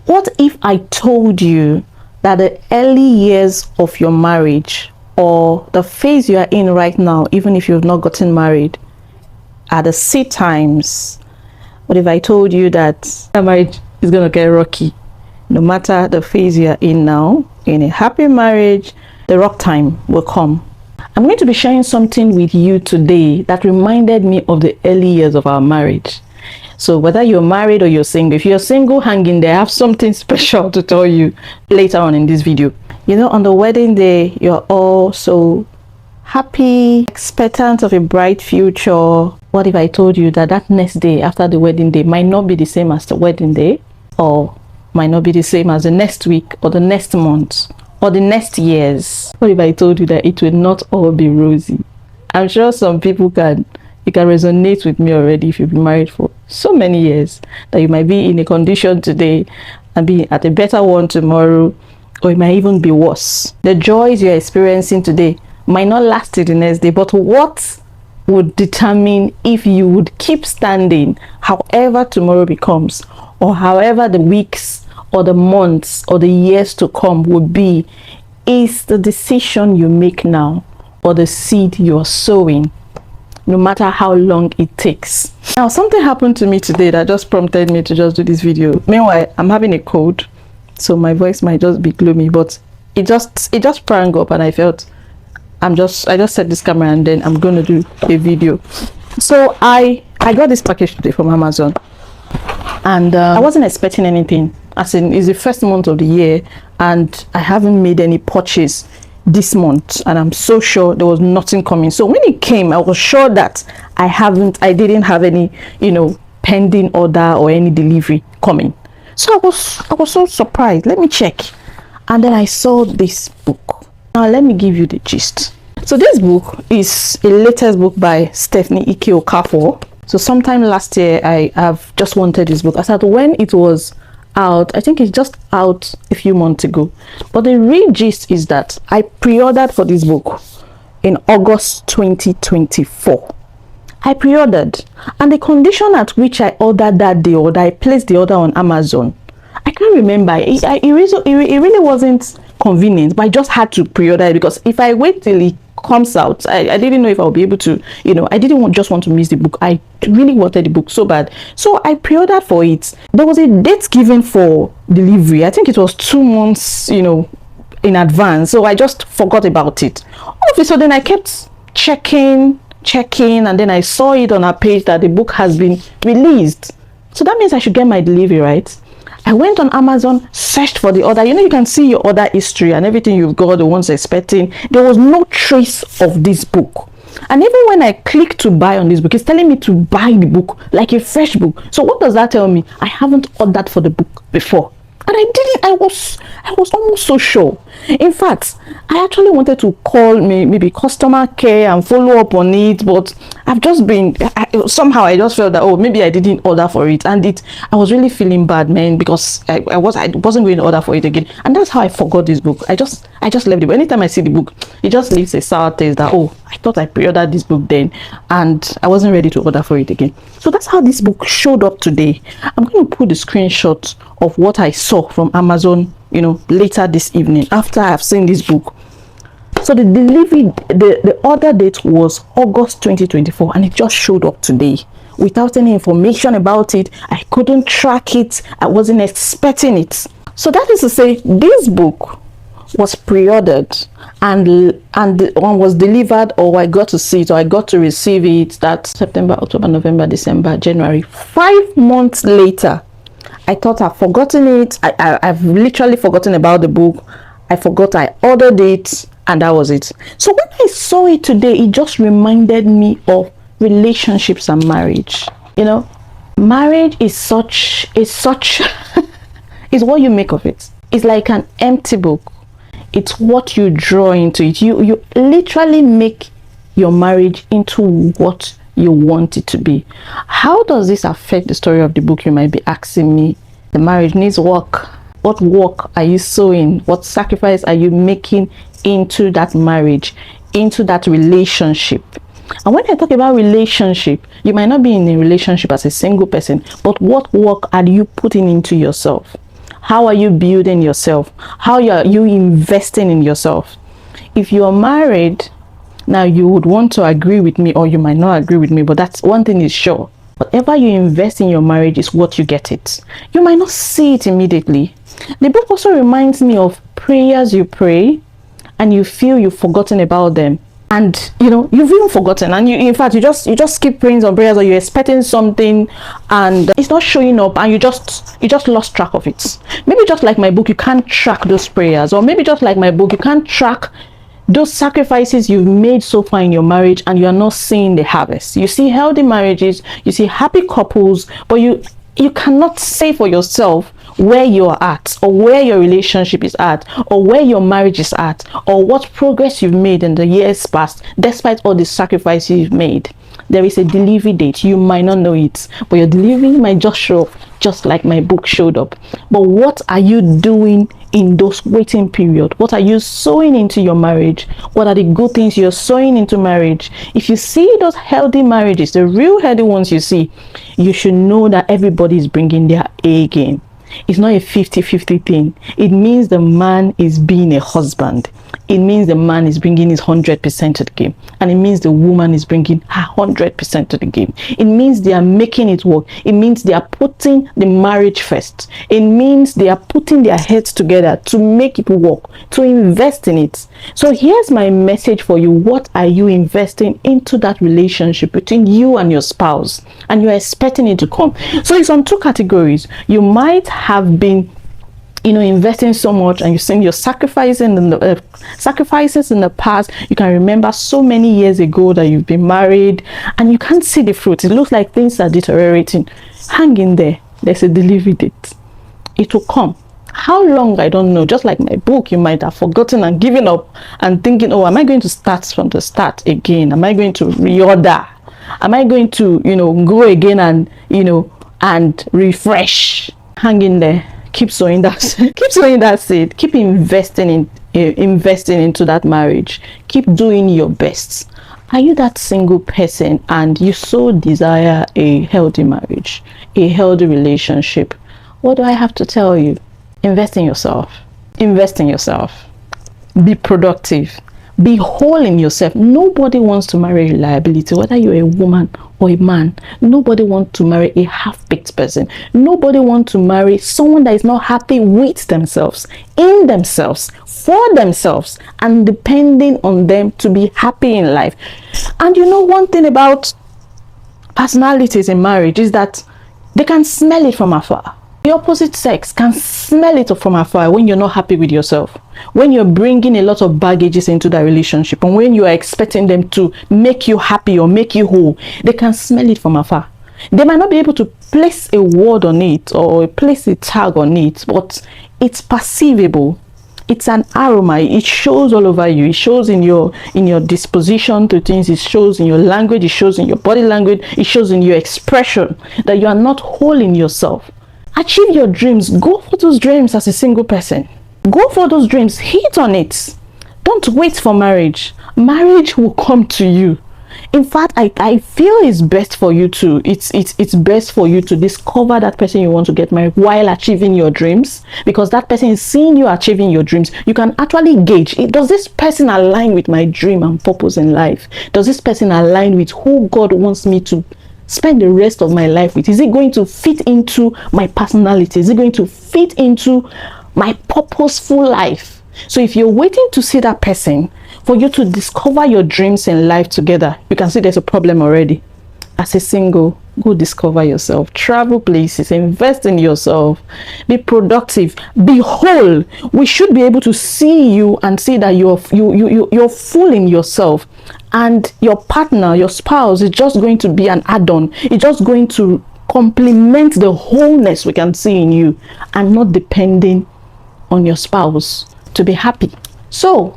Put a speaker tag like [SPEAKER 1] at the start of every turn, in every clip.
[SPEAKER 1] What if I told you that the early years of your marriage, or the phase you are in right now, even if you've not gotten married, are the seed times? What if I told you that the marriage is going to get rocky? No matter the phase you are in now, in a happy marriage, the rock time will come. I'm going to be sharing something with you today that reminded me of the early years of our marriage. So whether you're married or you're single, if you're single, hang in there. I have something special to tell you later on in this video. You know, on the wedding day, you're all so happy, expectant of a bright future. What if I told you that that next day after the wedding day might not be the same as the wedding day, or might not be the same as the next week or the next month or the next years? What if I told you that it will not all be rosy? I'm sure some people can resonate with me already if you've been married for so many years, that you might be in a condition today and be at a better one tomorrow, or it might even be worse. The joys you're experiencing today might not last till the next day, but what would determine if you would keep standing however tomorrow becomes, or however the weeks or the months or the years to come would be, is the decision you make now, or the seed you're sowing, no matter how long it takes. Now, something happened to me today that just prompted me to just do this video. Meanwhile, I'm having a cold, so my voice might just be gloomy, but it just sprang up, and I felt I just set this camera and then I'm going to do a video. So I got this package today from Amazon, and I wasn't expecting anything, as in it's the first month of the year and I haven't made any purchase this month, and I'm so sure there was nothing coming. So when it came, I was sure that I didn't have any, pending order or any delivery coming. So I was so surprised. Let me check, and then I saw this book. Now let me give you the gist. So this book is a latest book by Stephanie Ike Okafor. So sometime last year, I have just wanted this book. I said when it was out, I think it's just out a few months ago, but the real gist is that I pre-ordered for this book in August 2024. I pre-ordered, and the condition at which I ordered that day, or that I placed the order on Amazon, I can't remember. It really wasn't convenient, but I just had to pre-order it, because if I wait till it comes out, I didn't know if I'll be able to, I didn't just want to miss the book. I really wanted the book so bad, so I pre-ordered for it. There was a date given for delivery. I think it was 2 months in advance, so I just forgot about it. All of a sudden I kept checking, and then I saw it on our page that the book has been released. So that means I should get my delivery, right? I went on Amazon, searched for the order. You can see your order history and everything you've got, the ones expecting. There was no trace of this book. And even when I click to buy on this book, it's telling me to buy the book like a fresh book. So what does that tell me? I haven't ordered for the book before. And I didn't. I was almost so sure. In fact, I actually wanted to call maybe customer care and follow up on it, but I've just been somehow I just felt that, oh, maybe I didn't order for it, and I was really feeling bad, man, because I wasn't going to order for it again, and that's how I forgot this book. I just left it. But anytime I see the book, it just leaves a sour taste that, oh, I thought I pre-ordered this book then, and I wasn't ready to order for it again. So that's how this book showed up today. I'm going to put the screenshot of what I saw from Amazon, later this evening after I've seen this book. So the delivery, the order date was August 2024, and it just showed up today without any information about it. I couldn't track it. I wasn't expecting it. So that is to say, this book was pre-ordered and was delivered, or I got to see it, or I got to receive it, that September, October, November, December, January. 5 months later. I thought I've forgotten it. I've literally forgotten about the book. I forgot I ordered it, and that was it. So when I saw it today, it just reminded me of relationships and marriage. Marriage is such is what you make of it. It's like an empty book. It's what you draw into it. You literally make your marriage into what you want it to be. How does this affect the story of the book, you might be asking me? The marriage needs work. What work are you sowing? What sacrifice are you making into that marriage, into that relationship? And when I talk about relationship, you might not be in a relationship as a single person, but what work are you putting into yourself? How are you building yourself? How are you investing in yourself? If you're married, now you would want to agree with me, or you might not agree with me, but that's one thing is sure. Whatever you invest in your marriage is what you get it. You might not see it immediately. The book also reminds me of prayers you pray and you feel you've forgotten about them. And you've even forgotten, and in fact you just keep praying some prayers, or you're expecting something and it's not showing up, and you just lost track of it. Maybe just like my book, you can't track those prayers, or maybe just like my book, you can't track those sacrifices you've made so far in your marriage, and you are not seeing the harvest. You see healthy marriages, you see happy couples, but you cannot say for yourself where you're at, or where your relationship is at, or where your marriage is at, or what progress you've made in the years past despite all the sacrifices you've made. There is a delivery date. You might not know it, but your delivery might just show up, just like my book showed up. But what are you doing in those waiting period? What are you sowing into your marriage? What are the good things you're sowing into marriage? If you see those healthy marriages, the real healthy ones you see, you should know that everybody is bringing their A game. It's not a 50-50 thing. It means the man is being a husband. It means the man is bringing his 100% to the game, and it means the woman is bringing her 100% to the game. It means they are making it work. It means they are putting the marriage first. It means they are putting their heads together to make it work, to invest in it. So here's my message for you. What are you investing into that relationship between you and your spouse, and you're expecting it to come? So it's on two categories. You might have been investing so much, and you've seen your sacrifices in the past. You can remember so many years ago that you've been married, and you can't see the fruit. It looks like things are deteriorating. Hang in there. There's a delivery date. It will come. How long, I don't know. Just like my book, you might have forgotten and given up and thinking, oh, am I going to start from the start again? Am I going to reorder? Am I going to go again and refresh? Hang in there. Keep sowing that seed. Keep investing into that marriage. Keep doing your best. Are you that single person and you so desire a healthy marriage, a healthy relationship? What do I have to tell you? Invest in yourself. Invest in yourself. Be productive. Be whole in yourself. Nobody wants to marry reliability, whether you're a woman or a man. Nobody wants to marry a half-baked person. Nobody wants to marry someone that is not happy with themselves, in themselves, for themselves, and depending on them to be happy in life. And one thing about personalities in marriage is that they can smell it from afar. The opposite sex can smell it from afar when you're not happy with yourself, when you're bringing a lot of baggages into that relationship, and when you are expecting them to make you happy or make you whole. They can smell it from afar. They might not be able to place a word on it or place a tag on it, but it's perceivable. It's an aroma. It shows all over you. It shows in your disposition to things. It shows in your language. It shows in your body language. It shows in your expression that you are not whole in yourself. Achieve your dreams. Go for those dreams as a single person. Go for those dreams. Hit on it. Don't wait for marriage. Marriage will come to you. In fact, I feel it's best for you to it's best for you to discover that person you want to get married while achieving your dreams, because that person is seeing you achieving your dreams. You can actually gauge, does this person align with my dream and purpose in life? Does this person align with who God wants me to spend the rest of my life with? Is it going to fit into my personality? Is it going to fit into my purposeful life? So if you're waiting to see that person for you to discover your dreams in life together, you can see there's a problem already. As a single, go discover yourself, travel places, invest in yourself, be productive, be whole. We should be able to see you and see that you're full in yourself, and your partner, your spouse, is just going to be an add-on. It's just going to complement the wholeness we can see in you, and not depending on your spouse to be happy. So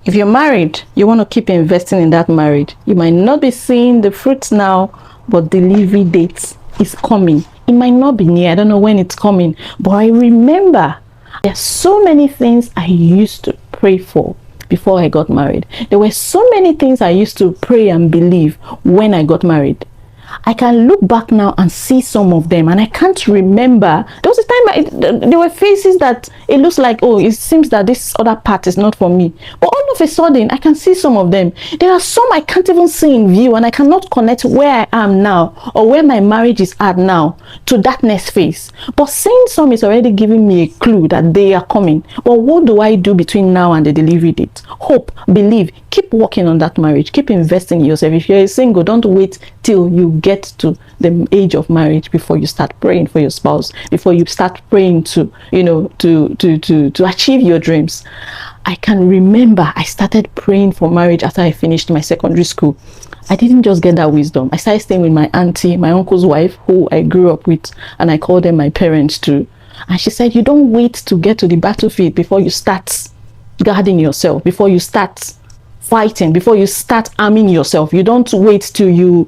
[SPEAKER 1] if you're married, you want to keep investing in that marriage. You might not be seeing the fruits now, but delivery dates is coming. It might not be near. I don't know when it's coming, but I remember there's so many things I used to pray for before I got married. There were so many things I used to pray and believe when I got married. I can look back now and see some of them, and I can't remember. There was a time there were faces that it looks like, oh, it seems that this other part is not for me. But all of a sudden, I can see some of them. There are some I can't even see in view, and I cannot connect where I am now or where my marriage is at now to that next phase. But seeing some is already giving me a clue that they are coming. But what do I do between now and the delivery date? Hope, believe, keep working on that marriage, keep investing in yourself. If you're single, don't wait till you get to the age of marriage before you start praying for your spouse, before you start praying to, you know, to achieve your dreams. I can remember I started praying for marriage after I finished my secondary school. I didn't just get that wisdom. I started staying with my auntie, my uncle's wife, who I grew up with, and I called them my parents too. And she said, you don't wait to get to the battlefield before you start guarding yourself, before you start fighting, before you start arming yourself. You don't wait till you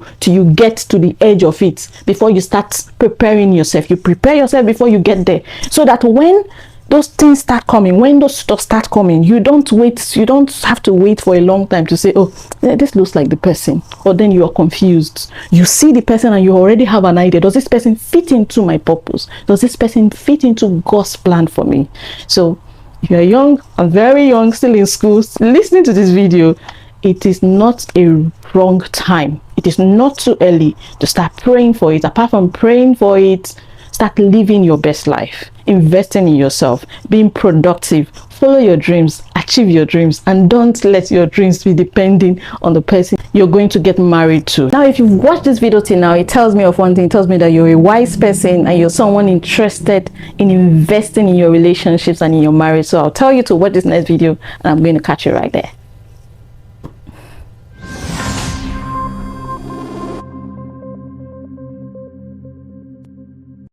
[SPEAKER 1] get to the edge of it before you start preparing yourself. You prepare yourself before you get there, so that when those things start coming, when those stuff start coming, you don't have to wait for a long time to say, oh, this looks like the person. Or then you are confused. You see the person and you already have an idea. Does this person fit into my purpose? Does this person fit into God's plan for me? So if you're young and very young, still in school, listening to this video, it is not a wrong time. It is not too early to start praying for it. Apart from praying for it, start living your best life, investing in yourself, being productive, follow your dreams, achieve your dreams, and don't let your dreams be depending on the person you're going to get married to. Now, if you've watched this video till now, it tells me of one thing. It tells me that you're a wise person and you're someone interested in investing in your relationships and in your marriage. So I'll tell you to watch this next video, and I'm going to catch you right there.